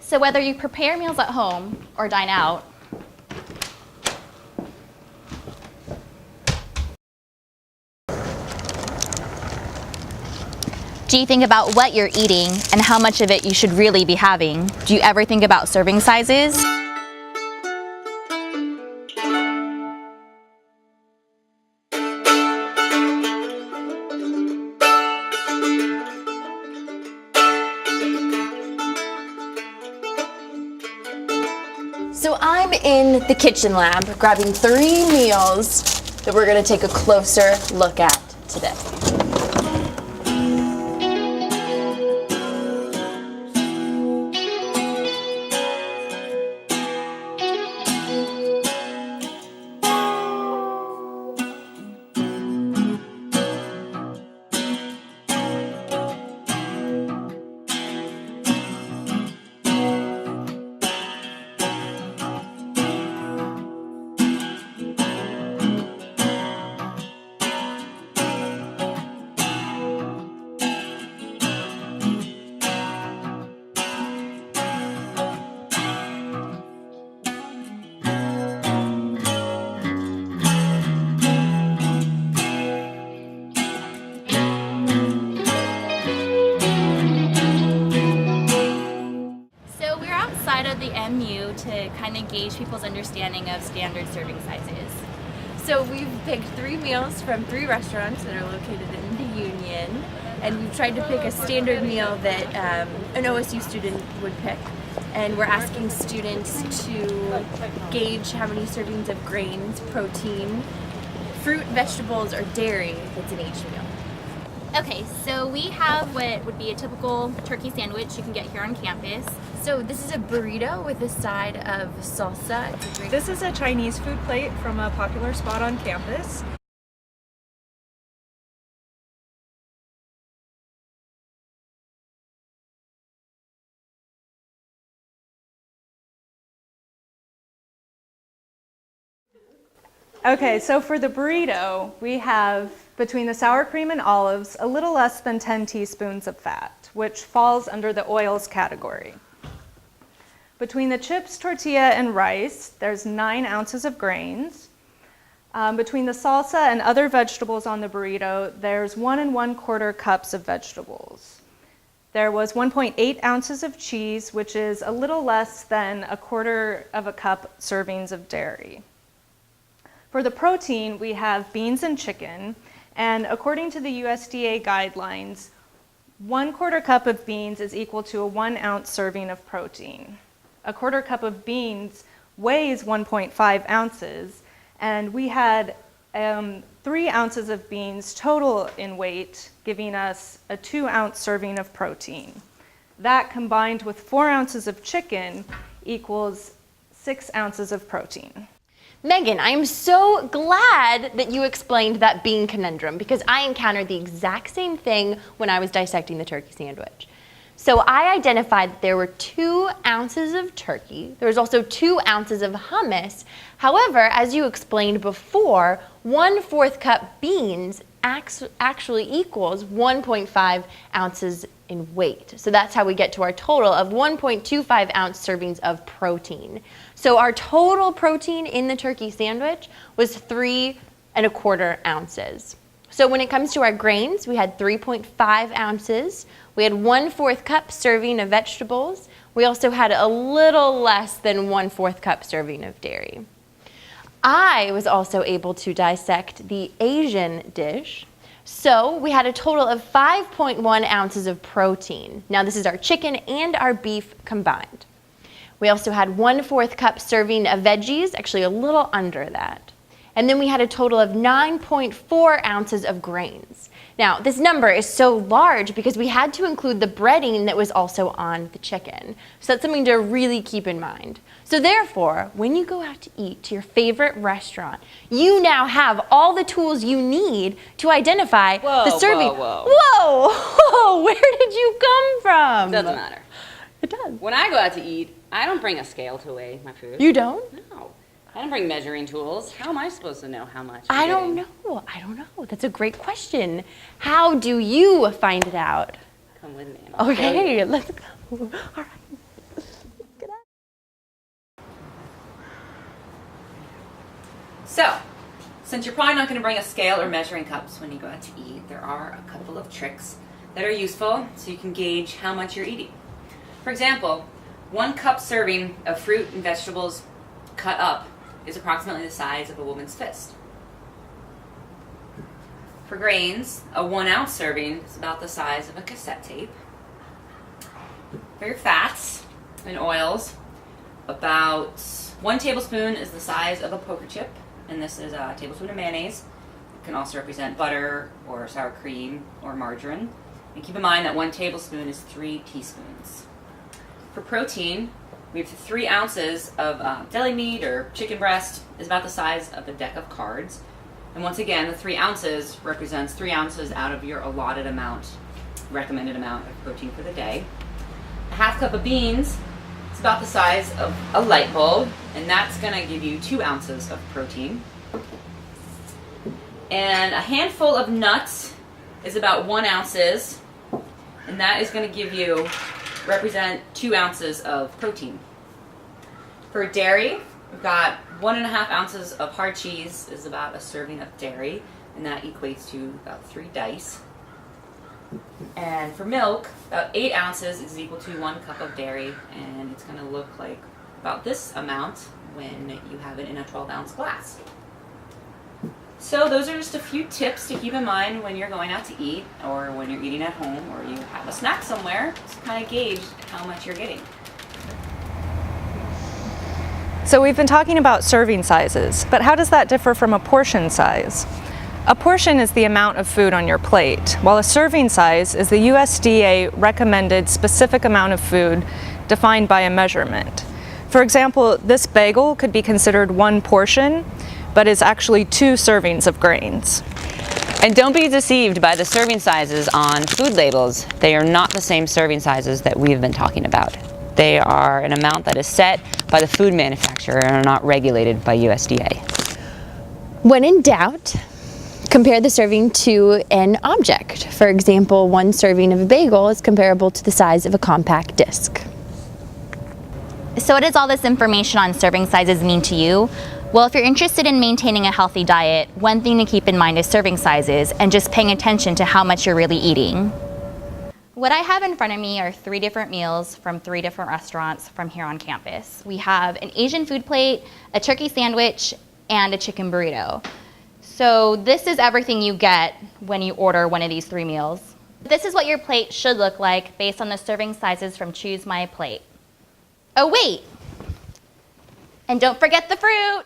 So whether you prepare meals at home or dine out, do you think about what you're eating and how much of it you should really be having? Do you ever think about serving sizes? So I'm in the kitchen lab grabbing 3 meals that we're going to take a closer look at today. Of the MU to kind of gauge people's understanding of standard serving sizes. So we've picked 3 meals from 3 restaurants that are located in the Union, and we've tried to pick a standard meal that an OSU student would pick. And we're asking students to gauge how many servings of grains, protein, fruit, vegetables, or dairy that's in each meal. Okay, so we have what would be a typical turkey sandwich you can get here on campus. So this is a burrito with a side of salsa. This is a Chinese food plate from a popular spot on campus. Okay, so for the burrito, we have between the sour cream and olives, a little less than 10 teaspoons of fat, which falls under the oils category. Between the chips, tortilla, and rice, there's 9 ounces of grains. Between the salsa and other vegetables on the burrito, there's 1 1/4 cups of vegetables. There was 1.8 ounces of cheese, which is a little less than 1/4 of a cup servings of dairy. For the protein, we have beans and chicken, and according to the USDA guidelines, 1/4 cup of beans is equal to a 1 ounce serving of protein. 1/4 cup of beans weighs 1.5 ounces, and we had 3 ounces of beans total in weight, giving us a 2 ounce serving of protein. That combined with 4 ounces of chicken equals 6 ounces of protein. Megan, I'm so glad that you explained that bean conundrum because I encountered the exact same thing when I was dissecting the turkey sandwich. So I identified that there were 2 ounces of turkey. There was also 2 ounces of hummus. However, as you explained before, 1/4 cup beans actually equals 1.5 ounces in weight. So that's how we get to our total of 1.25 ounce servings of protein. So our total protein in the turkey sandwich was 3 1/4 ounces. So when it comes to our grains, we had 3.5 ounces. We had 1/4 cup serving of vegetables. We also had a little less than 1/4 cup serving of dairy. I was also able to dissect the Asian dish. So we had a total of 5.1 ounces of protein. Now this is our chicken and our beef combined. We also had 1/4 cup serving of veggies, actually a little under that. And then we had a total of 9.4 ounces of grains. Now, this number is so large because we had to include the breading that was also on the chicken. So that's something to really keep in mind. So therefore, when you go out to eat to your favorite restaurant, you now have all the tools you need to identify the serving. Whoa, where did you come from? Doesn't matter. It does. When I go out to eat, I don't bring a scale to weigh my food. You don't? No. I don't bring measuring tools. How am I supposed to know how much I don't know. That's a great question. How do you find it out? Come with me. Okay, let's go. All right. So, since you're probably not going to bring a scale or measuring cups when you go out to eat, there are a couple of tricks that are useful so you can gauge how much you're eating. For example, 1 cup serving of fruit and vegetables cut up is approximately the size of a woman's fist. For grains, a 1 ounce serving is about the size of a cassette tape. For your fats and oils, about 1 tablespoon is the size of a poker chip, and this is a tablespoon of mayonnaise. It can also represent butter or sour cream or margarine. And keep in mind that 1 tablespoon is 3 teaspoons. For protein, we have 3 ounces of deli meat or chicken breast is about the size of a deck of cards. And once again, the 3 ounces represents 3 ounces out of your allotted amount, recommended amount of protein for the day. A half cup of beans is about the size of a light bulb, and that's going to give you 2 ounces of protein. And a handful of nuts is about 1 ounce, and that is going to represent 2 ounces of protein. For dairy, we've got 1.5 ounces of hard cheese is about a serving of dairy, and that equates to about 3 dice. And for milk, about 8 ounces is equal to 1 cup of dairy, and it's going to look like about this amount when you have it in a 12-ounce glass. So those are just a few tips to keep in mind when you're going out to eat, or when you're eating at home, or you have a snack somewhere, to kind of gauge how much you're getting. So we've been talking about serving sizes, but how does that differ from a portion size? A portion is the amount of food on your plate, while a serving size is the USDA recommended specific amount of food defined by a measurement. For example, this bagel could be considered 1 portion, but is actually 2 servings of grains. And don't be deceived by the serving sizes on food labels. They are not the same serving sizes that we've been talking about. They are an amount that is set by the food manufacturer and are not regulated by USDA. When in doubt, compare the serving to an object. For example, 1 serving of a bagel is comparable to the size of a compact disc. So what does all this information on serving sizes mean to you? Well, if you're interested in maintaining a healthy diet, one thing to keep in mind is serving sizes and just paying attention to how much you're really eating. What I have in front of me are 3 different meals from 3 different restaurants from here on campus. We have an Asian food plate, a turkey sandwich, and a chicken burrito. So this is everything you get when you order one of these 3 meals. This is what your plate should look like based on the serving sizes from Choose My Plate. Oh wait! And don't forget the fruit!